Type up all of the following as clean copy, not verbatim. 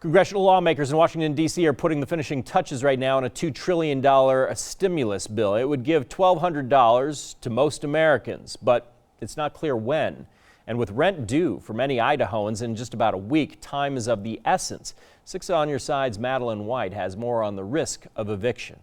Congressional lawmakers in Washington, D.C. are putting the finishing touches right now on a $2 trillion stimulus bill. It would give $1,200 to most Americans, but it's not clear when. And with rent due for many Idahoans in just about a week, time is of the essence. 6 on Your Side's Madeline White has more on the risk of eviction.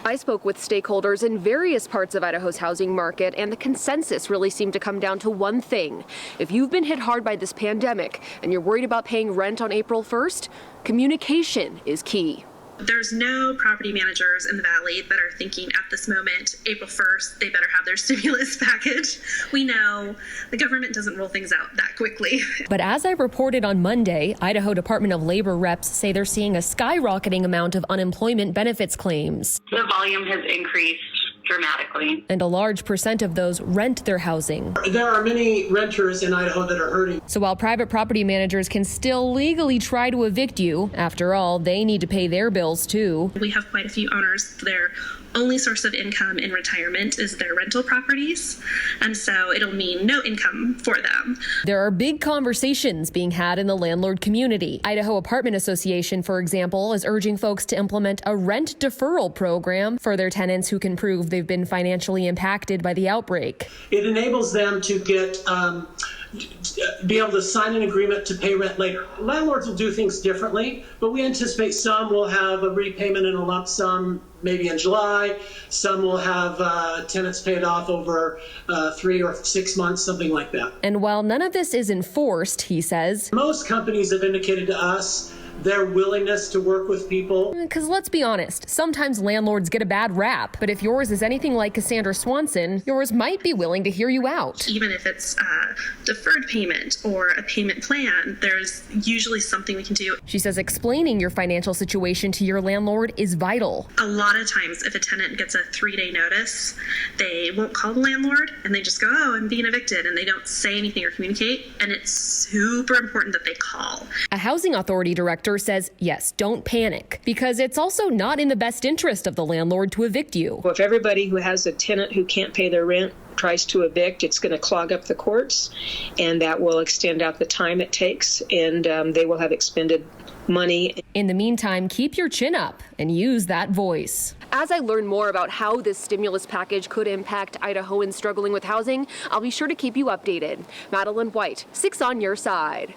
I spoke with stakeholders in various parts of Idaho's housing market, and the consensus really seemed to come down to one thing. If you've been hit hard by this pandemic and you're worried about paying rent on April 1st, communication is key. There's no property managers in the Valley that are thinking at this moment, April 1st, they better have their stimulus package. We know the government doesn't roll things out that quickly. But as I reported on Monday, Idaho Department of Labor reps say they're seeing a skyrocketing amount of unemployment benefits claims. The volume has increased dramatically. And a large percent of those rent their housing. There are many renters in Idaho that are hurting. So while private property managers can still legally try to evict you, after all, they need to pay their bills too. We have quite a few owners. Their only source of income in retirement is their rental properties, and so it'll mean no income for them. There are big conversations being had in the landlord community. Idaho Apartment Association, for example, is urging folks to implement a rent deferral program for their tenants who can prove they've been financially impacted by the outbreak. It enables them to be able to sign an agreement to pay rent later. Landlords will do things differently, but we anticipate some will have a repayment in a lump sum maybe in July. Some will have tenants paid off over 3 or 6 months, something like that. And while none of this is enforced, he says, most companies have indicated to us their willingness to work with people. Because let's be honest, sometimes landlords get a bad rap, but if yours is anything like Cassandra Swanson, yours might be willing to hear you out. Even if it's a deferred payment or a payment plan, there's usually something we can do. She says explaining your financial situation to your landlord is vital. A lot of times if a tenant gets a 3-day notice, they won't call the landlord and they just go, oh, I'm being evicted, and they don't say anything or communicate, and it's super important that they call. A housing authority director says, yes, don't panic, because it's also not in the best interest of the landlord to evict you. Well, if everybody who has a tenant who can't pay their rent tries to evict, it's going to clog up the courts, and that will extend out the time it takes, and they will have expended money. In the meantime, keep your chin up and use that voice. As I learn more about how this stimulus package could impact Idahoans struggling with housing, I'll be sure to keep you updated. Madeline White, 6 on Your Side.